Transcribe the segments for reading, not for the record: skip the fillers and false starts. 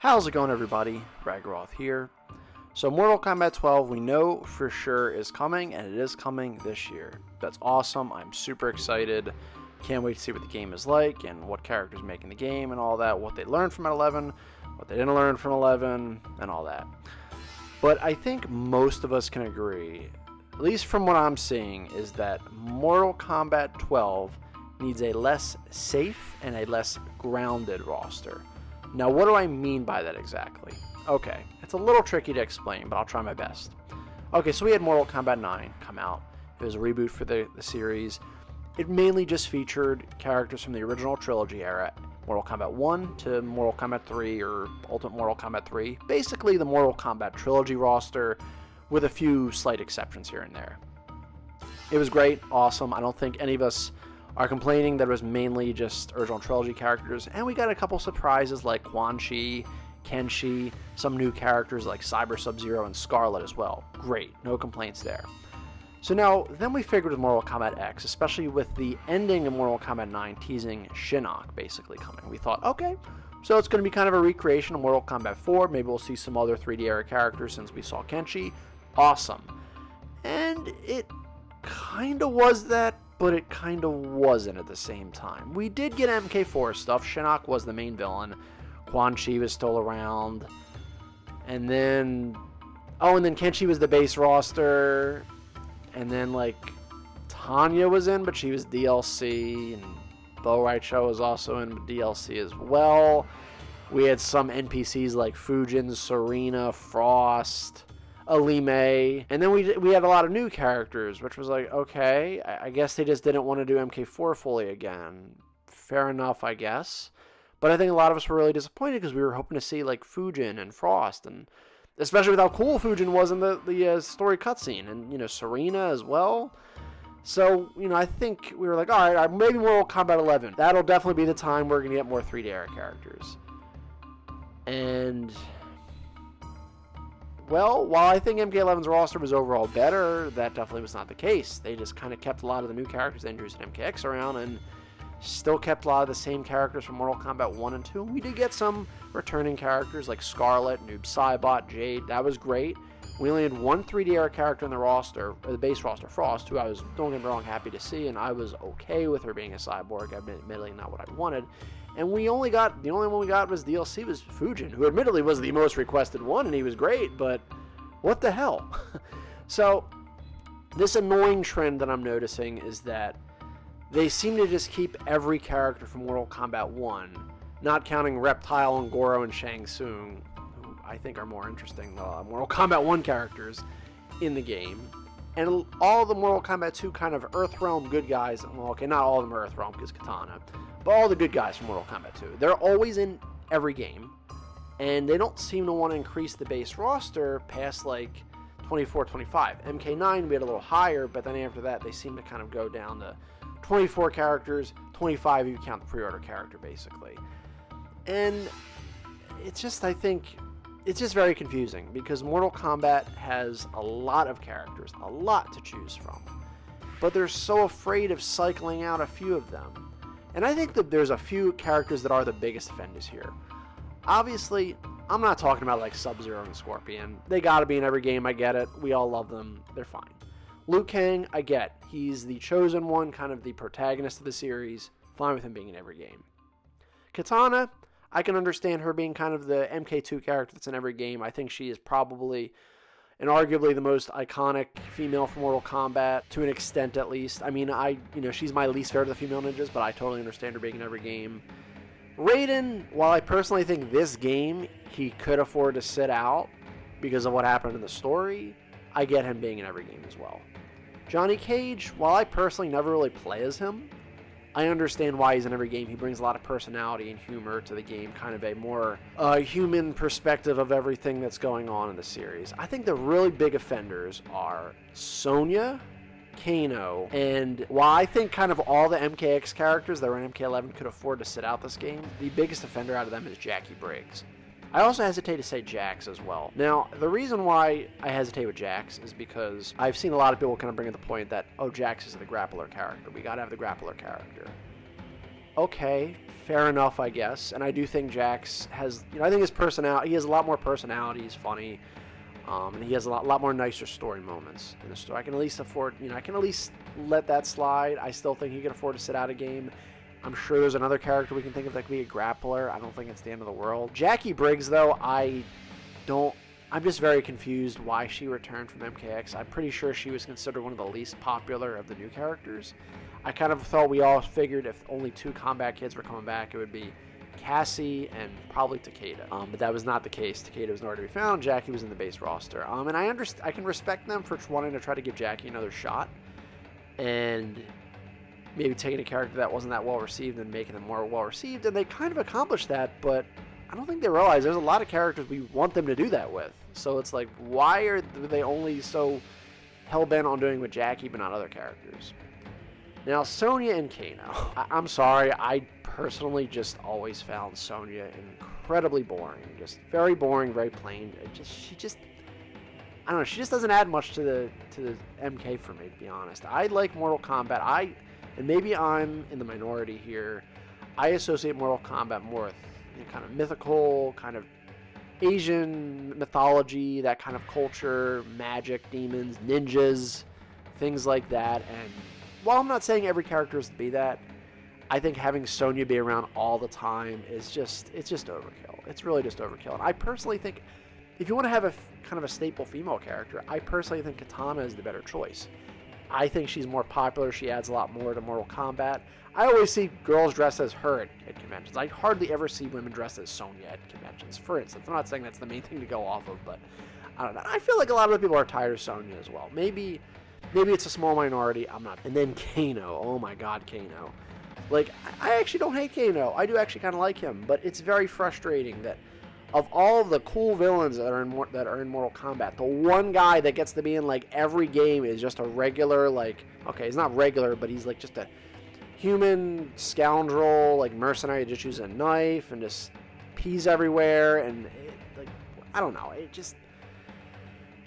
How's it going, everybody? Ragroth here. So Mortal Kombat 12 we know for sure is coming, and it is coming this year. That's awesome. I'm super excited. Can't wait to see what the game is like and what characters making the game and all that, what they learned from 11, what they didn't learn from 11, and all that. But I think most of us can agree, at least from what I'm seeing, is that Mortal Kombat 12 needs a less safe and a less grounded roster. Now, what do I mean by that exactly? Okay, it's a little tricky to explain, but I'll try my best. Okay, so we had Mortal Kombat 9 come out. It was a reboot for the series. It mainly just featured characters from the original trilogy era, Mortal Kombat 1 to Mortal Kombat 3 or Ultimate Mortal Kombat 3. Basically the Mortal Kombat trilogy roster with a few slight exceptions here and there. It was great, awesome. I don't think any of us are complaining that it was mainly just original trilogy characters, and we got a couple surprises like Quan Chi, Kenshi, some new characters like Cyber Sub-Zero and Scarlet as well. Great, no complaints there. So now, then we figured with Mortal Kombat X, especially with the ending of Mortal Kombat 9 teasing Shinnok basically coming, we thought, okay, so it's going to be kind of a recreation of Mortal Kombat 4, maybe we'll see some other 3D era characters since we saw Kenshi. Awesome. And it kind of was that, but it kind of wasn't at the same time. We did get MK4 stuff. Shinnok was the main villain. Quan Chi was still around. And then Kenshi was the base roster. And then, Tanya was in, but she was DLC. And Bo Right Cho was also in DLC as well. We had some NPCs like Fujin, Serena, Frost, Alime, and then we had a lot of new characters, which was like, okay, I guess they just didn't want to do MK4 fully again. Fair enough, I guess. But I think a lot of us were really disappointed because we were hoping to see like Fujin and Frost, and especially with how cool Fujin was in the story cutscene, and Serena as well. So I think we were like, all right, maybe Mortal Kombat 11. That'll definitely be the time we're gonna get more 3D era characters. And well, while I think MK11's roster was overall better, that definitely was not the case. They just kind of kept a lot of the new characters they introduced in MKX around and still kept a lot of the same characters from Mortal Kombat 1 and 2. We did get some returning characters like Scarlet, Noob Saibot, Jade. That was great. We only had one 3D era character in the roster, or the base roster, Frost, who I was, don't get me wrong, happy to see, and I was okay with her being a cyborg. Admittedly not what I wanted. And the only one we got was DLC was Fujin, who admittedly was the most requested one, and he was great, but what the hell? So, this annoying trend that I'm noticing is that they seem to just keep every character from Mortal Kombat 1, not counting Reptile and Goro and Shang Tsung, who I think are more interesting than Mortal Kombat 1 characters in the game. And all the Mortal Kombat 2 kind of Earthrealm good guys, well, okay, not all of them are Earthrealm because Katana, but all the good guys from Mortal Kombat 2. They're always in every game, and they don't seem to want to increase the base roster past 24, 25. MK9 we had a little higher, but then after that they seem to kind of go down to 24 characters, 25 if you count the pre-order character basically. And it's just, I think, it's just very confusing because Mortal Kombat has a lot of characters, a lot to choose from, but they're so afraid of cycling out a few of them. And I think that there's a few characters that are the biggest offenders here. Obviously, I'm not talking about like Sub-Zero and Scorpion. They gotta be in every game, I get it. We all love them, they're fine. Liu Kang, I get. He's the chosen one, kind of the protagonist of the series. Fine with him being in every game. Katana, I can understand her being kind of the MK2 character that's in every game. I think she is probably and arguably the most iconic female from Mortal Kombat, to an extent at least. I mean, she's my least favorite of the female ninjas, but I totally understand her being in every game. Raiden, while I personally think this game he could afford to sit out because of what happened in the story, I get him being in every game as well. Johnny Cage, while I personally never really play as him, I understand why he's in every game. He brings a lot of personality and humor to the game, kind of a more human perspective of everything that's going on in the series. I think the really big offenders are Sonya, Kano, and while I think kind of all the MKX characters that were in MK11 could afford to sit out this game, the biggest offender out of them is Jackie Briggs. I also hesitate to say Jax as well. Now, the reason why I hesitate with Jax is because I've seen a lot of people kind of bring up the point that, oh, Jax is the grappler character. We gotta have the grappler character. okay, fair enough, I guess. And I do think Jax has, I think his personality, he has a lot more personality. He's funny. And he has a lot more nicer story moments in the story. I can at least afford, I can at least let that slide. I still think he can afford to sit out a game. I'm sure there's another character we can think of that could be a grappler. I don't think it's the end of the world. Jackie Briggs, though, I'm just very confused why she returned from MKX. I'm pretty sure she was considered one of the least popular of the new characters. I kind of thought we all figured if only 2 combat kids were coming back, it would be Cassie and probably Takeda. But that was not the case. Takeda was nowhere to be found. Jackie was in the base roster. And I can respect them for wanting to try to give Jackie another shot and maybe taking a character that wasn't that well received and making them more well received. And they kind of accomplished that, but I don't think they realize there's a lot of characters we want them to do that with. So it's like, why are they only so hell-bent on doing with Jackie but not other characters? Now, Sonya and Kano. I'm sorry, I personally just always found Sonya incredibly boring. Just very boring, very plain. She just I don't know, she just doesn't add much to the MK for me, to be honest. I like Mortal Kombat. And maybe I'm in the minority here. I associate Mortal Kombat more with kind of mythical, kind of Asian mythology, that kind of culture, magic, demons, ninjas, things like that. And while I'm not saying every character is to be that, I think having Sonya be around all the time is just overkill. It's really just overkill. And I personally think if you want to have a kind of a staple female character, I personally think Kitana is the better choice. I think she's more popular. She adds a lot more to Mortal Kombat. I always see girls dressed as her at conventions. I hardly ever see women dressed as Sonya at conventions, for instance. I'm not saying that's the main thing to go off of, but I don't know. I feel like a lot of people are tired of Sonya as well. Maybe it's a small minority. I'm not. And then Kano. Oh my God, Kano. Like, I actually don't hate Kano. I do actually kind of like him, but it's very frustrating that of all the cool villains that are in Mortal Kombat, the one guy that gets to be in like every game is just a regular, like, okay, he's not regular, but he's like just a human scoundrel, like mercenary that just uses a knife and just pees everywhere, and I don't know,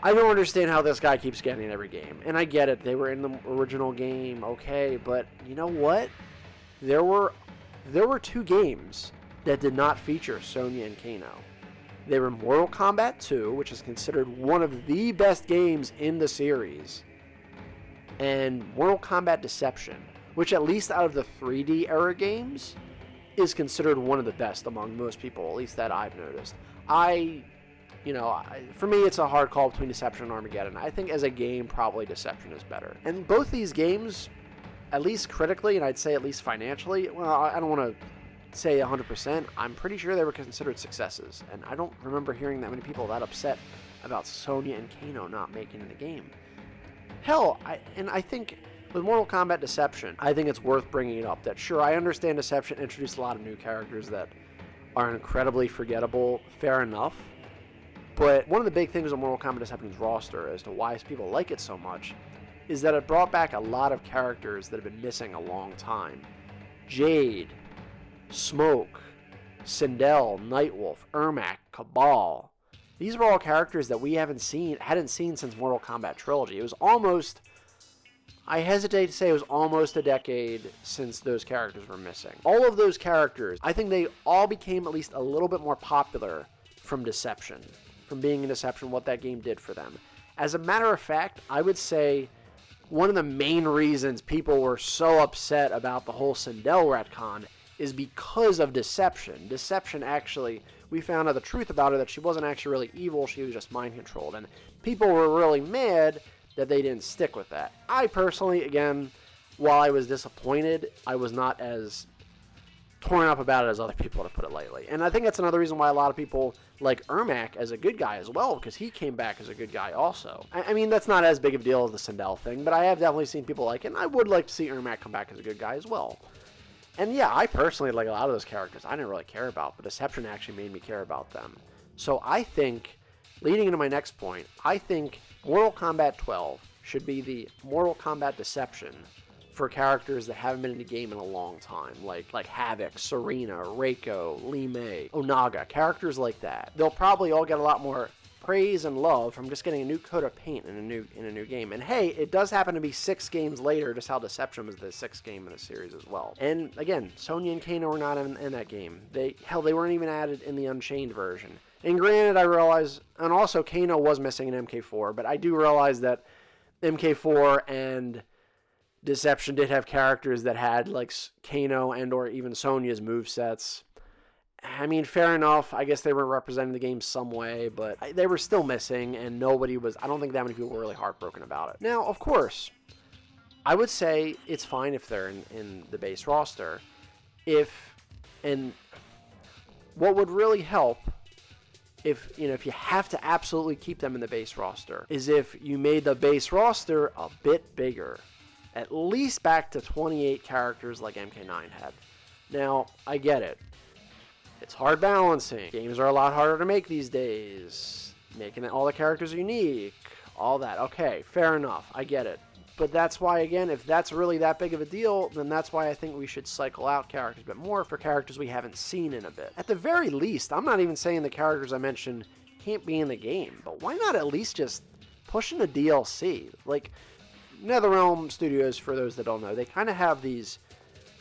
I don't understand how this guy keeps getting in every game. And I get it, they were in the original game, okay, but you know what? There were 2 games that did not feature Sonya and Kano. They were Mortal Kombat 2, which is considered one of the best games in the series, and Mortal Kombat Deception, which at least out of the 3D era games is considered one of the best among most people, at least that I've noticed. For me, it's a hard call between Deception and Armageddon. I think as a game, probably Deception is better. And both these games, at least critically, and I'd say at least financially, well, I don't want to say 100%, I'm pretty sure they were considered successes. And I don't remember hearing that many people that upset about Sonya and Kano not making the game. Hell, I think with Mortal Kombat Deception, I think it's worth bringing it up that, sure, I understand Deception introduced a lot of new characters that are incredibly forgettable, fair enough. But one of the big things on Mortal Kombat Deception's roster as to why people like it so much is that it brought back a lot of characters that have been missing a long time. Jade, Smoke, Sindel, Nightwolf, Ermac, Cabal. These are all characters that we hadn't seen since Mortal Kombat Trilogy. It was almost, I hesitate to say it was almost a decade since those characters were missing. All of those characters, I think they all became at least a little bit more popular from Deception, from being in Deception, what that game did for them. As a matter of fact, I would say one of the main reasons people were so upset about the whole Sindel retcon is because of Deception. Deception actually, we found out the truth about her, that she wasn't actually really evil, she was just mind-controlled. And people were really mad that they didn't stick with that. I personally, again, while I was disappointed, I was not as torn up about it as other people, to put it lightly. And I think that's another reason why a lot of people like Ermac as a good guy as well, because he came back as a good guy also. I mean, that's not as big of a deal as the Sindel thing, but I have definitely seen people like it, and I would like to see Ermac come back as a good guy as well. And yeah, I personally like a lot of those characters I didn't really care about, but Deception actually made me care about them. So I think, leading into my next point, I think Mortal Kombat 12 should be the Mortal Kombat Deception for characters that haven't been in the game in a long time, like Havoc, Serena, Reiko, Lee Mei, Onaga, characters like that. They'll probably all get a lot more praise and love from just getting a new coat of paint in a new game. And hey, it does happen to be 6 games later, just how Deception was the 6th game in the series as well. And again, Sonya and Kano were not in that game. They weren't even added in the Unchained version. And granted, I realize, and also Kano was missing in MK4, but I do realize that MK4 and Deception did have characters that had like Kano and or even Sonya's movesets. I mean, fair enough. I guess they were representing the game some way, but they were still missing, and nobody was... I don't think that many people were really heartbroken about it. Now, of course, I would say it's fine if they're in the base roster. And what would really help, if you have to absolutely keep them in the base roster, is if you made the base roster a bit bigger. At least back to 28 characters like MK9 had. Now, I get it. It's hard balancing. Games are a lot harder to make these days. Making all the characters unique. All that. Okay, fair enough. I get it. But that's why, again, if that's really that big of a deal, then that's why I think we should cycle out characters a bit more for characters we haven't seen in a bit. At the very least, I'm not even saying the characters I mentioned can't be in the game, but why not at least just push in a DLC? Like, NetherRealm Studios, for those that don't know, they kind of have these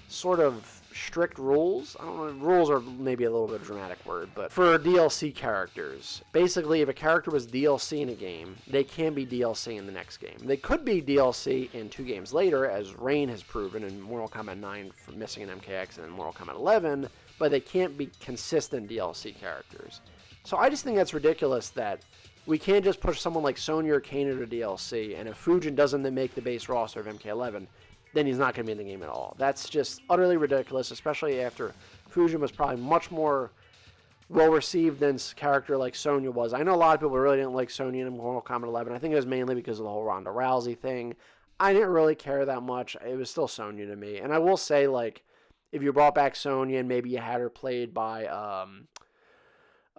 sort of strict rules. I don't know, rules are maybe a little bit of a dramatic word, but for DLC characters, basically if a character was DLC in a game, they can be DLC in the next game. They could be DLC in 2 games later, as Rain has proven in Mortal Kombat 9 for missing an MKX and in Mortal Kombat 11, but they can't be consistent DLC characters. So I just think that's ridiculous that we can't just push someone like Sonya or Kano to DLC, and if Fujin doesn't then make the base roster of MK11, then he's not going to be in the game at all. That's just utterly ridiculous, especially after Fujin was probably much more well-received than a character like Sonya was. I know a lot of people really didn't like Sonya in Mortal Kombat 11. I think it was mainly because of the whole Ronda Rousey thing. I didn't really care that much. It was still Sonya to me. And I will say, like, if you brought back Sonya and maybe you had her played by...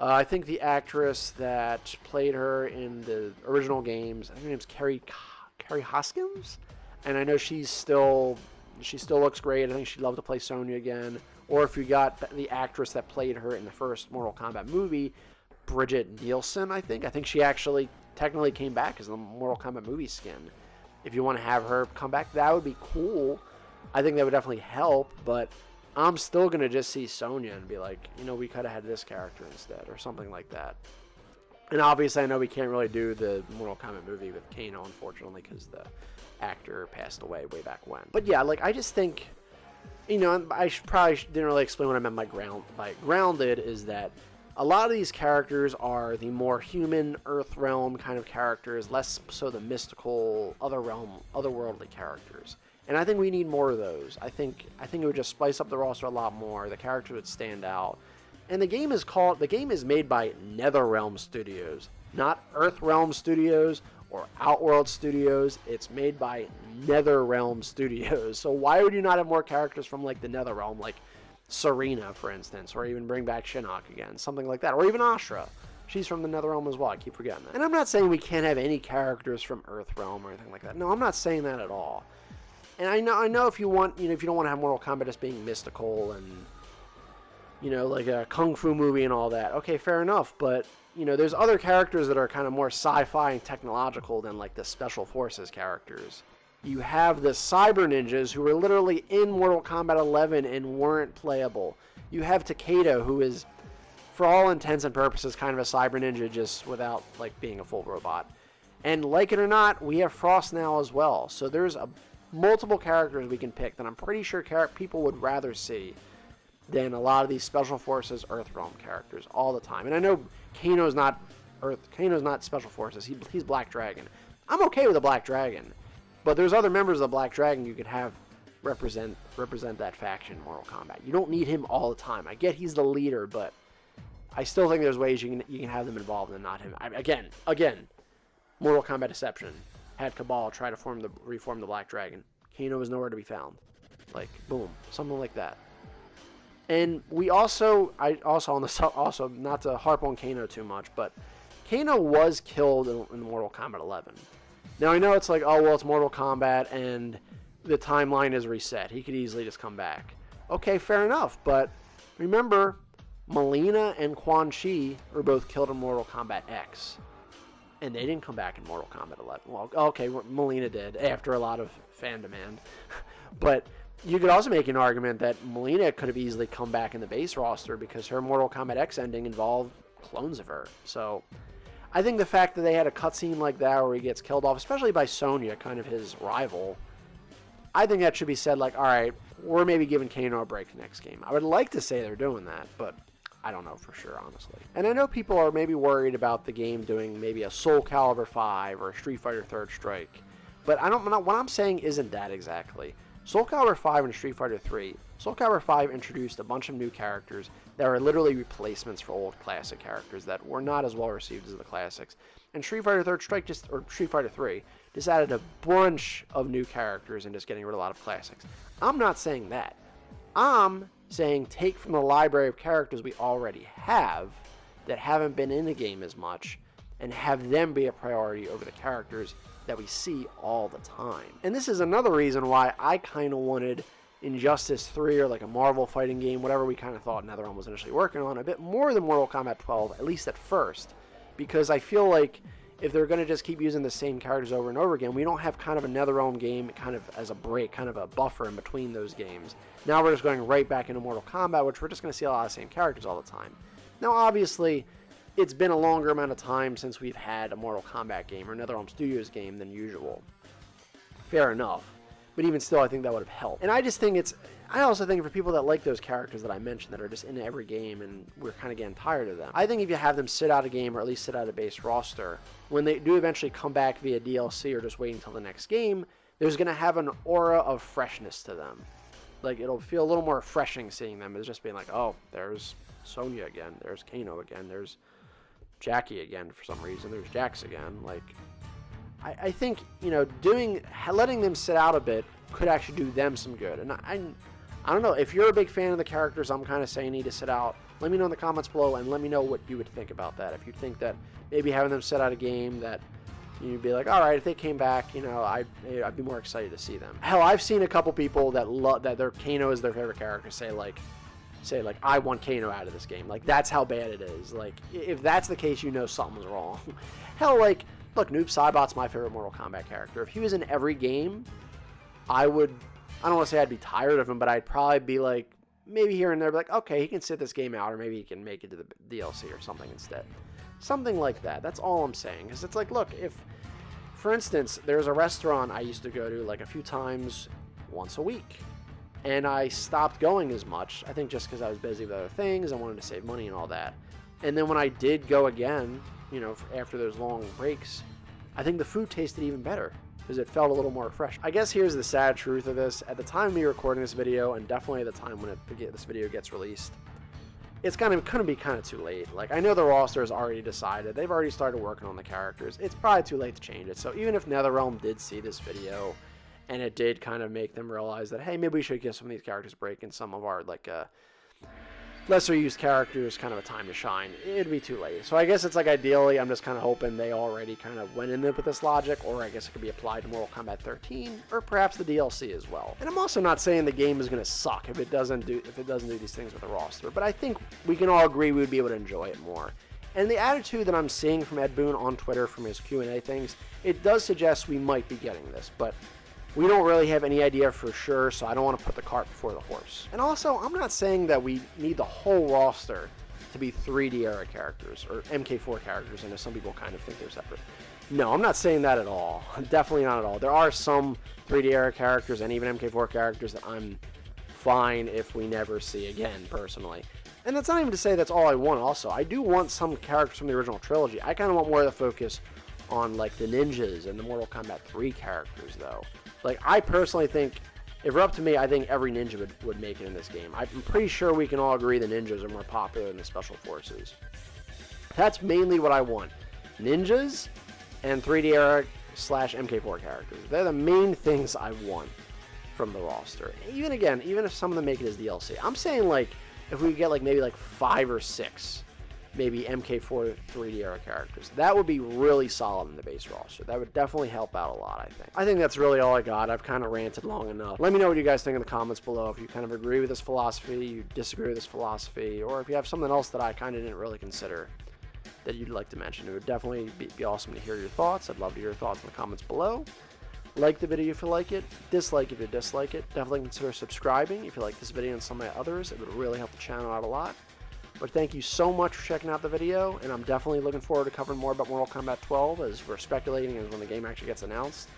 I think the actress that played her in the original games, I think her name's Carrie Hoskins, and I know she still looks great. I think she'd love to play Sonya again. Or if you got the actress that played her in the first Mortal Kombat movie, Bridget Nielsen, I think she actually technically came back as the Mortal Kombat movie skin. If you want to have her come back, that would be cool. I think that would definitely help, but I'm still going to just see Sonya and be like, we could have had this character instead, or something like that. And obviously, I know we can't really do the Mortal Kombat movie with Kano, unfortunately, because the actor passed away way back when. But yeah, like, I just think, I probably didn't really explain what I meant by grounded, is that a lot of these characters are the more human, Earth realm kind of characters, less so the mystical, otherworldly characters. And I think we need more of those. I think it would just spice up the roster a lot more. The characters would stand out. And the game is made by NetherRealm Studios, not Earthrealm Studios or Outworld Studios. It's made by NetherRealm Studios. So why would you not have more characters from like the NetherRealm, like Serena, for instance, or even bring back Shinnok again, something like that, or even Astra. She's from the NetherRealm as well. I keep forgetting that. And I'm not saying we can't have any characters from Earthrealm or anything like that. No, I'm not saying that at all. And I know if you want, if you don't want to have Mortal Kombat just being mystical and, like a kung fu movie and all that, okay, fair enough. But, there's other characters that are kind of more sci-fi and technological than like the Special Forces characters. You have the Cyber Ninjas who were literally in Mortal Kombat 11 and weren't playable. You have Takeda, who is, for all intents and purposes, kind of a Cyber Ninja, just without like being a full robot. And like it or not, we have Frost now as well. So there's multiple characters we can pick that I'm pretty sure people would rather see than a lot of these Special Forces Earthrealm characters all the time. And I know Kano's not Special Forces. He's Black Dragon. I'm okay with a Black Dragon, but there's other members of the Black Dragon you could have represent that faction in Mortal Kombat. You don't need him all the time. I get he's the leader, but I still think there's ways you can have them involved and not him. Again, Mortal Kombat Deception had Cabal try to reform the Black Dragon. Kano was nowhere to be found. Like, boom, something like that. And we also not to harp on Kano too much, but Kano was killed in Mortal Kombat 11. Now I know it's like, oh well, it's Mortal Kombat, and the timeline is reset. He could easily just come back. Okay, fair enough, but remember, Mileena and Quan Chi were both killed in Mortal Kombat X. And they didn't come back in Mortal Kombat 11. Well, okay, Mileena did, after a lot of fan demand. But you could also make an argument that Mileena could have easily come back in the base roster because her Mortal Kombat X ending involved clones of her. So I think the fact that they had a cutscene like that where he gets killed off, especially by Sonya, kind of his rival, I think that should be said like, all right, we're maybe giving Kano a break next game. I would like to say they're doing that, but I don't know for sure, honestly. And I know people are maybe worried about the game doing maybe a Soul Calibur 5 or a Street Fighter Third Strike, but what I'm saying isn't that exactly. Soul Calibur 5 and Street Fighter 3. Soul Calibur 5 introduced a bunch of new characters that are literally replacements for old classic characters that were not as well received as the classics. And Street Fighter Third Strike or Street Fighter 3 just added a bunch of new characters and just getting rid of a lot of classics. I'm not saying that. I'm saying take from the library of characters we already have that haven't been in the game as much and have them be a priority over the characters that we see all the time. And this is another reason why I kind of wanted Injustice 3 or like a Marvel fighting game, whatever we kind of thought NetherRealm was initially working on, a bit more than Mortal Kombat 12, at least at first, because I feel like if they're going to just keep using the same characters over and over again, we don't have kind of a NetherRealm game kind of as a break, kind of a buffer in between those games. Now we're just going right back into Mortal Kombat, which we're just going to see a lot of the same characters all the time. Now, obviously, it's been a longer amount of time since we've had a Mortal Kombat game or NetherRealm Studios game than usual. Fair enough. But even still, I think that would have helped. And I just think I also think for people that like those characters that I mentioned that are just in every game and we're kind of getting tired of them, I think if you have them sit out a game or at least sit out a base roster, when they do eventually come back via DLC or just wait until the next game, there's going to have an aura of freshness to them. Like, it'll feel a little more refreshing seeing them as just being like, oh, there's Sonya again, there's Kano again, there's Jackie again for some reason, there's Jax again. Like, I think, you know, letting them sit out a bit could actually do them some good. And I don't know, if you're a big fan of the characters I'm kind of saying need to sit out, let me know in the comments below and let me know what you would think about that. If you think that maybe having them sit out a game that you'd be like, all right, if they came back, you know, I'd be more excited to see them. Hell, I've seen a couple people that their Kano is their favorite character say like, I want Kano out of this game. Like, that's how bad it is. Like, if that's the case, you know something's wrong. Hell, like, look, Noob Saibot's my favorite Mortal Kombat character. If he was in every game, I don't want to say I'd be tired of him, but I'd probably be like, maybe here and there, be like, okay, he can sit this game out, or maybe he can make it to the DLC or something instead. Something like that. That's all I'm saying. Because it's like, look, if, for instance, there's a restaurant I used to go to like a few times once a week. And I stopped going as much, I think just because I was busy with other things, I wanted to save money and all that. And then when I did go again, you know, after those long breaks, I think the food tasted even better because it felt a little more fresh. I guess here's the sad truth of this. At the time of me recording this video, and definitely at the time when this video gets released, it's going to be kind of too late. Like, I know the roster has already decided. They've already started working on the characters. It's probably too late to change it. So even if NetherRealm did see this video and it did kind of make them realize that, hey, maybe we should give some of these characters a break and some of our, like, lesser used characters kind of a time to shine, it'd be too late. So I guess it's like, ideally, I'm just kind of hoping they already kind of went in there with this logic, or I guess it could be applied to Mortal Kombat 13, or perhaps the DLC as well. And I'm also not saying the game is going to suck if it doesn't do these things with the roster, but I think we can all agree we would be able to enjoy it more. And the attitude that I'm seeing from Ed Boon on Twitter from his Q&A things, it does suggest we might be getting this, but we don't really have any idea for sure, so I don't want to put the cart before the horse. And also, I'm not saying that we need the whole roster to be 3D era characters, or MK4 characters, and some people kind of think they're separate. No, I'm not saying that at all. Definitely not at all. There are some 3D era characters, and even MK4 characters, that I'm fine if we never see again, personally. And that's not even to say that's all I want also. I do want some characters from the original trilogy. I kind of want more of the focus on, like, the ninjas and the Mortal Kombat 3 characters, though. Like, I personally think, if we're up to me, I think every ninja would make it in this game. I'm pretty sure we can all agree the ninjas are more popular than the special forces. That's mainly what I want. Ninjas and 3D era / MK4 characters. They're the main things I want from the roster. Even if some of them make it as DLC. I'm saying, like, if we get, like, maybe, like, 5 or 6, maybe MK4 3D era characters. That would be really solid in the base roster. That would definitely help out a lot, I think. I think that's really all I got. I've kind of ranted long enough. Let me know what you guys think in the comments below. If you kind of agree with this philosophy, you disagree with this philosophy, or if you have something else that I kind of didn't really consider that you'd like to mention. It would definitely be awesome to hear your thoughts. I'd love to hear your thoughts in the comments below. Like the video if you like it, dislike if you dislike it. Definitely consider subscribing if you like this video and some of my others. It would really help the channel out a lot. But thank you so much for checking out the video, and I'm definitely looking forward to covering more about Mortal Kombat 12 as we're speculating as when the game actually gets announced.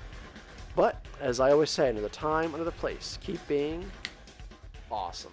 But, as I always say, another time, another place, keep being awesome.